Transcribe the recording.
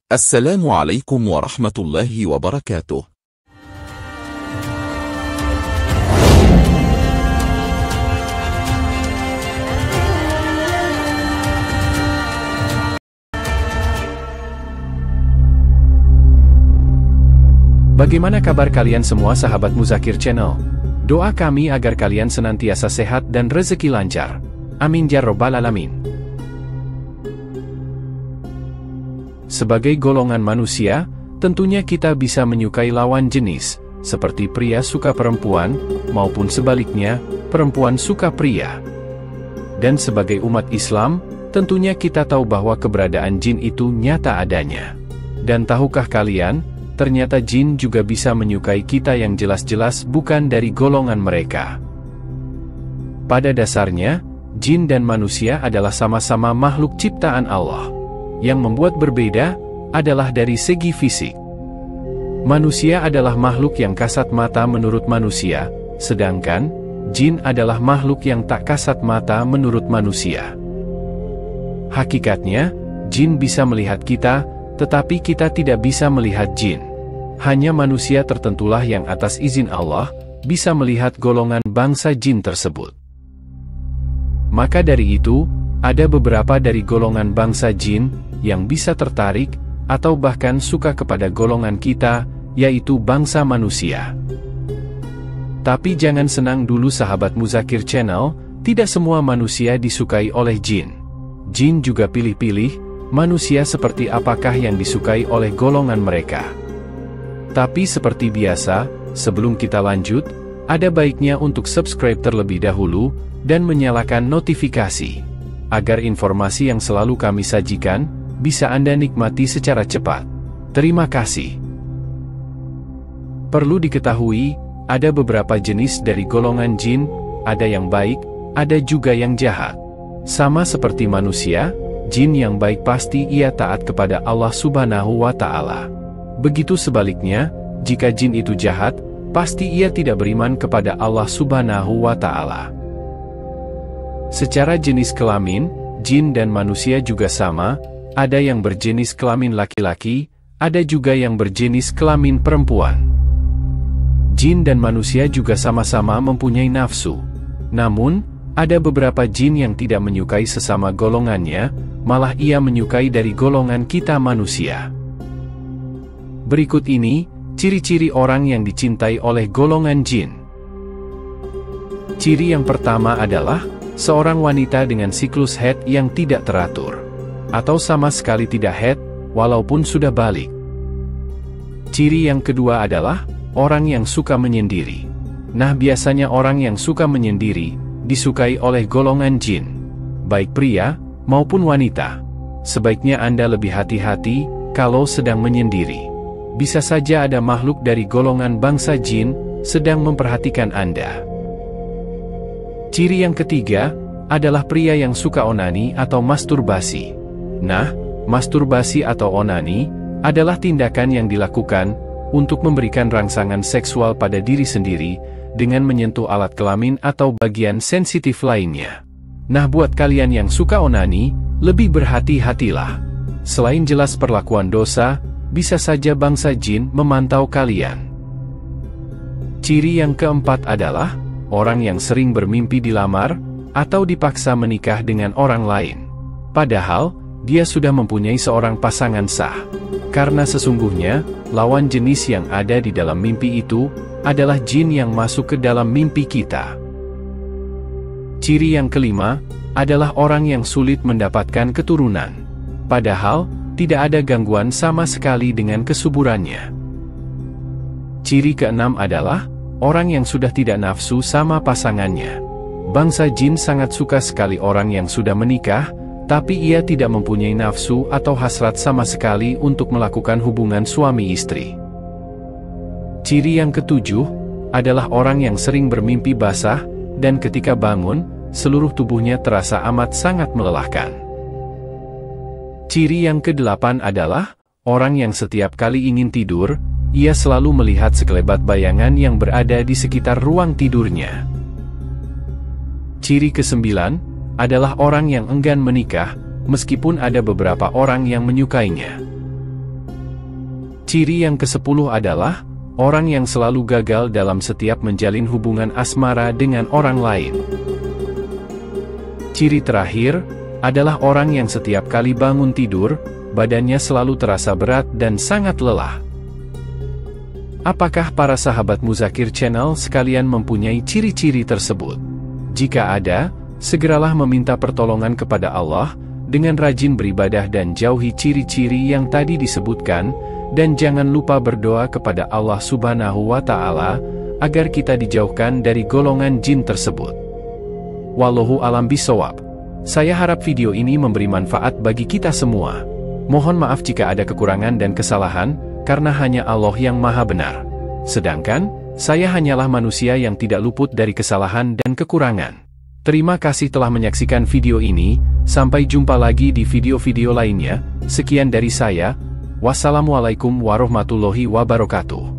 Assalamualaikum warahmatullahi wabarakatuh. Bagaimana kabar kalian semua sahabat Muzakir Channel? Doa kami agar kalian senantiasa sehat dan rezeki lancar. Amin ya robbal alamin. Sebagai golongan manusia, tentunya kita bisa menyukai lawan jenis, seperti pria suka perempuan, maupun sebaliknya, perempuan suka pria. Dan sebagai umat Islam, tentunya kita tahu bahwa keberadaan jin itu nyata adanya. Dan tahukah kalian, ternyata jin juga bisa menyukai kita yang jelas-jelas bukan dari golongan mereka. Pada dasarnya, jin dan manusia adalah sama-sama makhluk ciptaan Allah. Yang membuat berbeda adalah dari segi fisik. Manusia adalah makhluk yang kasat mata menurut manusia, sedangkan jin adalah makhluk yang tak kasat mata menurut manusia. Hakikatnya, jin bisa melihat kita, tetapi kita tidak bisa melihat jin. Hanya manusia tertentulah yang atas izin Allah bisa melihat golongan bangsa jin tersebut. Maka dari itu, ada beberapa dari golongan bangsa jin yang bisa tertarik, atau bahkan suka kepada golongan kita, yaitu bangsa manusia. Tapi jangan senang dulu sahabat Muzakir Channel, tidak semua manusia disukai oleh jin. Jin juga pilih-pilih, manusia seperti apakah yang disukai oleh golongan mereka. Tapi seperti biasa, sebelum kita lanjut, ada baiknya untuk subscribe terlebih dahulu, dan menyalakan notifikasi, agar informasi yang selalu kami sajikan, bisa Anda nikmati secara cepat. Terima kasih. Perlu diketahui, ada beberapa jenis dari golongan jin, ada yang baik, ada juga yang jahat. Sama seperti manusia, jin yang baik pasti ia taat kepada Allah Subhanahu wa Ta'ala. Begitu sebaliknya, jika jin itu jahat, pasti ia tidak beriman kepada Allah Subhanahu wa Ta'ala. Secara jenis kelamin, jin dan manusia juga sama. Ada yang berjenis kelamin laki-laki, ada juga yang berjenis kelamin perempuan. Jin dan manusia juga sama-sama mempunyai nafsu. Namun, ada beberapa jin yang tidak menyukai sesama golongannya, malah ia menyukai dari golongan kita manusia. Berikut ini, ciri-ciri orang yang dicintai oleh golongan jin. Ciri yang pertama adalah, seorang wanita dengan siklus haid yang tidak teratur, atau sama sekali tidak haid, walaupun sudah balik. Ciri yang kedua adalah, orang yang suka menyendiri. Nah, biasanya orang yang suka menyendiri, disukai oleh golongan jin, baik pria, maupun wanita. Sebaiknya Anda lebih hati-hati, kalau sedang menyendiri. Bisa saja ada makhluk dari golongan bangsa jin, sedang memperhatikan Anda. Ciri yang ketiga, adalah pria yang suka onani atau masturbasi. Nah, masturbasi atau onani, adalah tindakan yang dilakukan, untuk memberikan rangsangan seksual pada diri sendiri, dengan menyentuh alat kelamin atau bagian sensitif lainnya. Nah, buat kalian yang suka onani, lebih berhati-hatilah. Selain jelas perlakuan dosa, bisa saja bangsa jin memantau kalian. Ciri yang keempat adalah, orang yang sering bermimpi dilamar, atau dipaksa menikah dengan orang lain. Padahal, dia sudah mempunyai seorang pasangan sah. Karena sesungguhnya, lawan jenis yang ada di dalam mimpi itu, adalah jin yang masuk ke dalam mimpi kita. Ciri yang kelima, adalah orang yang sulit mendapatkan keturunan. Padahal, tidak ada gangguan sama sekali dengan kesuburannya. Ciri keenam adalah, orang yang sudah tidak nafsu sama pasangannya. Bangsa jin sangat suka sekali orang yang sudah menikah, tapi ia tidak mempunyai nafsu atau hasrat sama sekali untuk melakukan hubungan suami istri. Ciri yang ketujuh, adalah orang yang sering bermimpi basah, dan ketika bangun, seluruh tubuhnya terasa amat sangat melelahkan. Ciri yang kedelapan adalah, orang yang setiap kali ingin tidur, ia selalu melihat sekelebat bayangan yang berada di sekitar ruang tidurnya. Ciri kesembilan, adalah orang yang enggan menikah, meskipun ada beberapa orang yang menyukainya. Ciri yang ke-10 adalah orang yang selalu gagal dalam setiap menjalin hubungan asmara dengan orang lain. Ciri terakhir adalah orang yang setiap kali bangun tidur, badannya selalu terasa berat dan sangat lelah. Apakah para sahabat Muzakir Channel sekalian mempunyai ciri-ciri tersebut? Jika ada, segeralah meminta pertolongan kepada Allah, dengan rajin beribadah dan jauhi ciri-ciri yang tadi disebutkan, dan jangan lupa berdoa kepada Allah Subhanahu wa Ta'ala, agar kita dijauhkan dari golongan jin tersebut. Wallahu alam bisawab. Saya harap video ini memberi manfaat bagi kita semua. Mohon maaf jika ada kekurangan dan kesalahan, karena hanya Allah yang maha benar. Sedangkan, saya hanyalah manusia yang tidak luput dari kesalahan dan kekurangan. Terima kasih telah menyaksikan video ini, sampai jumpa lagi di video-video lainnya. Sekian dari saya. Wassalamualaikum warahmatullahi wabarakatuh.